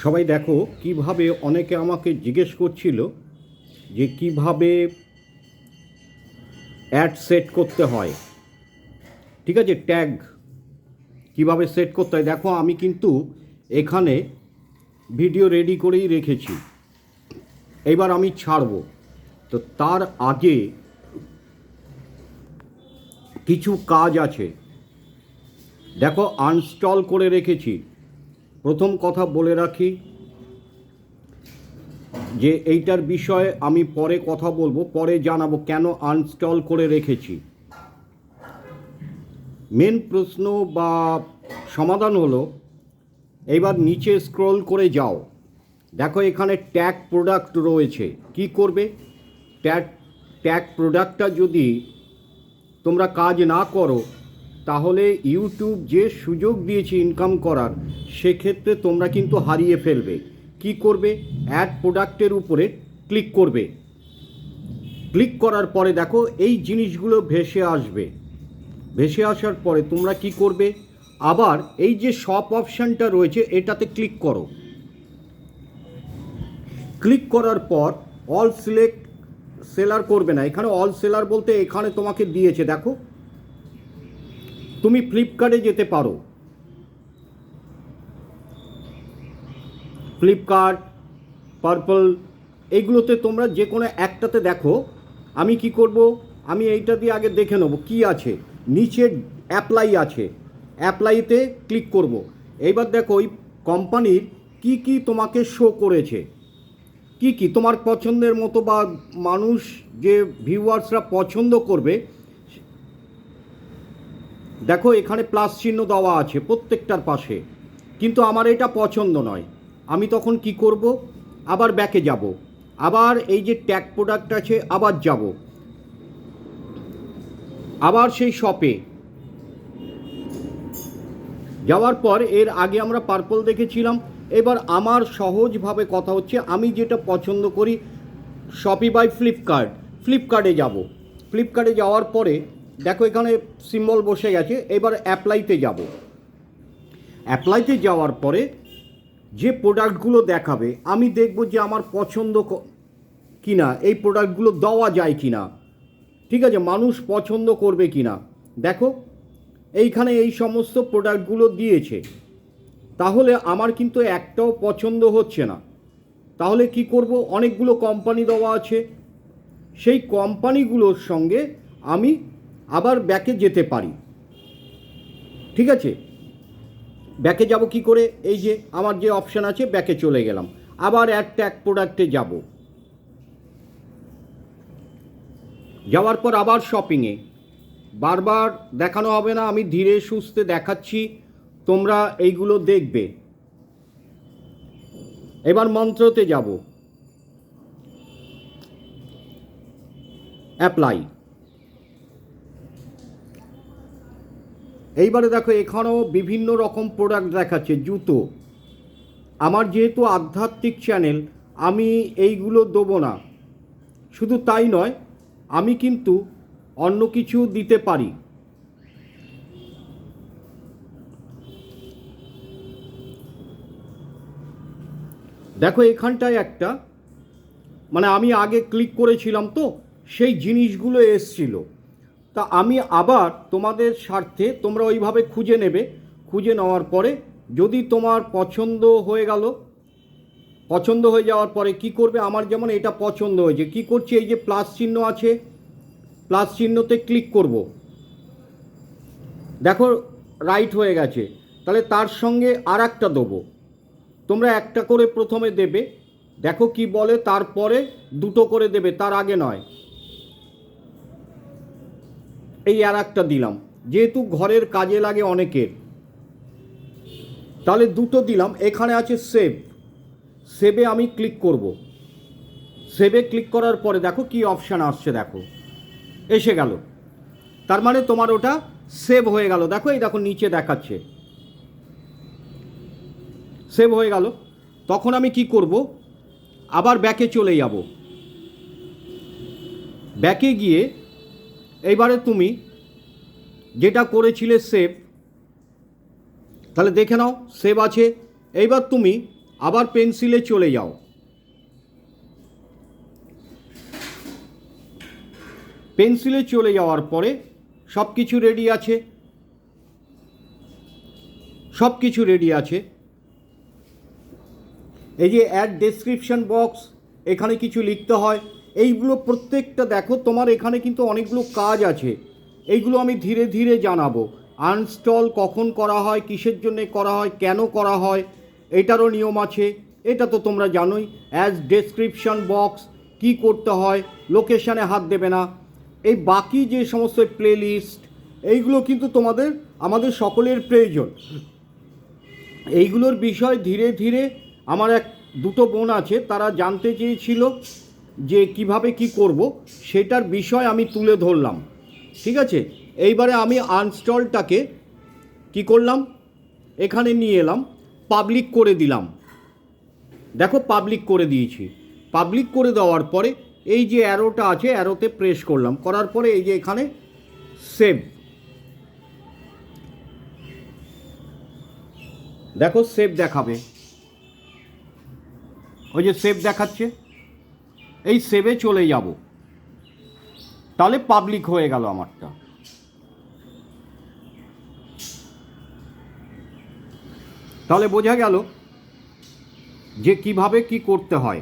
সবাই দেখো কিভাবে অনেকে আমাকে জিজ্ঞেস করছিল যে কিভাবে অ্যাড সেট করতে হয়, ঠিক আছে, ট্যাগ কিভাবে সেট করতে হয়। দেখো আমি কিন্তু এখানে ভিডিও রেডি করেই রেখেছি, এবার আমি ছাড়বো। তো তার আগে কিছু কাজ আছে। দেখো আনস্টল করে রেখেছি। প্রথম কথা বলে রাখি যে এইটার বিষয়ে আমি পরে কথা বলবো, পরে জানাবো কেন আনস্টল করে রেখেছি। মেন প্রশ্ন বা সমাধান হলো, এইবার নিচে স্ক্রল করে যাও, দেখো এখানে ট্যাগ প্রোডাক্ট রয়েছে। কি করবে? ট্যাগ প্রোডাক্টটা যদি তোমরা কাজ না করো তাহলে ইউটিউব যে সুযোগ দিয়েছে ইনকাম করার, সেক্ষেত্রে তোমরা কিন্তু হারিয়ে ফেলবে। কি করবে? অ্যাড প্রোডাক্টের উপরে ক্লিক করবে। ক্লিক করার পরে দেখো এই জিনিসগুলো ভেসে আসবে। ভেসে আসার পরে তোমরা কি করবে? আবার এই যে শপ অপশানটা রয়েছে এটাতে ক্লিক করো। ক্লিক করার পর অল সিলেক্ট সেলার করবে না, এখানে অল সেলার বলতে এখানে তোমাকে দিয়েছে, দেখো তুমি ফ্লিপকার্টে যেতে পারো। ফ্লিপকার্ট, পার্পল, এইগুলোতে তোমরা যে কোনো একটাতে দেখো। আমি কি করব? আমি এইটা দিয়ে আগে দেখে নেবো কি আছে। নিচে অ্যাপ্লাই আছে, অ্যাপ্লাইতে ক্লিক করব। এইবার দেখো ওই কোম্পানির কি কি তোমাকে শো করেছে, কি কি তোমার পছন্দের মতো বা মানুষ যে ভিউয়ার্সরা পছন্দ করবে। দেখো এখানে প্লাস চিহ্ন দেওয়া আছে প্রত্যেকটার পাশে, কিন্তু আমার এটা পছন্দ নয়। আমি তখন কি করব? আবার ব্যাকে যাব, আবার এই যে ট্যাগ প্রোডাক্ট আছে আবার যাব, আবার সেই শপে যাওয়ার পর এর আগে আমরা পার্পল দেখেছিলাম। এবার আমার সহজভাবে কথা হচ্ছে, আমি যেটা পছন্দ করি শপিফাই, ফ্লিপকার্টে যাব। ফ্লিপকার্টে যাওয়ার পরে দেখো এখানে সিম্বল বসে গেছে। এবার অ্যাপ্লাইতে যাব। অ্যাপ্লাইতে যাওয়ার পরে যে প্রোডাক্টগুলো দেখাবে আমি দেখব যে আমার পছন্দ কিনা, এই প্রোডাক্টগুলো দেওয়া যায় কিনা, ঠিক আছে, মানুষ পছন্দ করবে কিনা। দেখো এইখানে এই সমস্ত প্রোডাক্টগুলো দিয়েছে, তাহলে আমার কিন্তু একটাও পছন্দ হচ্ছে না। তাহলে কি করব? অনেকগুলো কোম্পানি দেওয়া আছে, সেই কোম্পানিগুলোর সঙ্গে আমি আবার ব্যাকে যেতে পারি। ঠিক আছে, ব্যাকে যাব কি করে? এই যে আমার যে অপশান আছে ব্যাকে চলে গেলাম, আবার অ্যাড ট্যাগ প্রোডাক্টে যাব। যাওয়ার পর আবার শপিংয়ে, বারবার দেখানো হবে না, আমি ধীরে সুস্থে দেখাচ্ছি, তোমরা এইগুলো দেখবে। এবার মন্ত্রতে যাব, অ্যাপ্লাই। এইবারে দেখো এখানেও বিভিন্ন রকম প্রোডাক্ট দেখাচ্ছে, জুতো। আমার যেহেতু আধ্যাত্মিক চ্যানেল, আমি এইগুলো দেবো না। শুধু তাই নয়, আমি কিন্তু অন্য কিছু দিতে পারি। দেখো এখানটায় একটা, মানে আমি আগে ক্লিক করেছিলাম তো সেই জিনিসগুলো এসছিল। তা আমি আবার তোমাদের স্বার্থে তোমরা ওইভাবে খুঁজে নেবে। খুঁজে নেওয়ার পরে যদি তোমার পছন্দ হয়ে গেল, পছন্দ হয়ে যাওয়ার পরে কি করবে? আমার যেমন এটা পছন্দ হয়েছে, কি করছি, এই যে প্লাস চিহ্ন আছে, প্লাস চিহ্নতে ক্লিক করব। দেখো রাইট হয়ে গেছে, তাহলে তার সঙ্গে আর একটা দেবো। তোমরা একটা করে প্রথমে দেবে, দেখো কি বলে, তারপরে দুটো করে দেবে, তার আগে নয়। এই আর একটা দিলাম, যেহেতু ঘরের কাজে লাগে অনেকের, তাহলে দুটো দিলাম। এখানে আছে সেভ, সেভে আমি ক্লিক করব। সেভে ক্লিক করার পরে দেখো কি অপশান আসছে, দেখো এসে গেল। তার মানে তোমার ওটা সেভ হয়ে গেল। দেখো এই দেখো নিচে দেখাচ্ছে সেভ হয়ে গেল। তখন আমি কি করব? আবার ব্যাকে চলে যাব। ব্যাকে গিয়ে এইবারে তুমি যেটা করেছিলে সেভ, তাহলে দেখে নাও সেভ আছে। এইবার তুমি আবার পেন্সিলে চলে যাও। পেন্সিলে চলে যাওয়ার পরে সব কিছু রেডি আছে, সব কিছু রেডি আছে। এই যে অ্যাড ডেসক্রিপশন বক্স, এখানে কিছু লিখতে হয়, এইগুলো প্রত্যেকটা দেখো তোমার এখানে কিন্তু অনেকগুলো কাজ আছে, এইগুলো আমি ধীরে ধীরে জানাবো। আনস্টল কখন করা হয়, কিসের জন্য করা হয়, কেন করা হয়, এটারও নিয়ম আছে, এটা তো তোমরা জানোই। অ্যাজ ডেসক্রিপশন বক্স কি করতে হয়, লোকেশানে হাত দেবে না, এই বাকি যে সমস্ত প্লে লিস্ট, এইগুলো কিন্তু তোমাদের আমাদের সকলের প্রয়োজন। এইগুলোর বিষয় ধীরে ধীরে আমার দুটো বোন আছে, তারা জানতে চেয়েছিল যে কিভাবে কি করব, সেটার বিষয় আমি তুলে ধরলাম। ঠিক আছে, এইবারে আমি আনস্টলটাকে কি করলাম, এখানে নিয়ে এলাম, পাবলিক করে দিলাম। দেখো পাবলিক করে দিয়েছি। পাবলিক করে দেওয়ার পরে এই যে অ্যারোটা আছে, অ্যারোতে প্রেস করলাম, করার পরে এই যে এখানে সেভ, দেখো সেভ দেখাবে, ওই যে সেভ দেখাচ্ছে, এই সেভে চলে যাব, তাহলে পাবলিক হয়ে গেল আমারটা। তাহলে বোঝা গেল যে কিভাবে কি করতে হয়।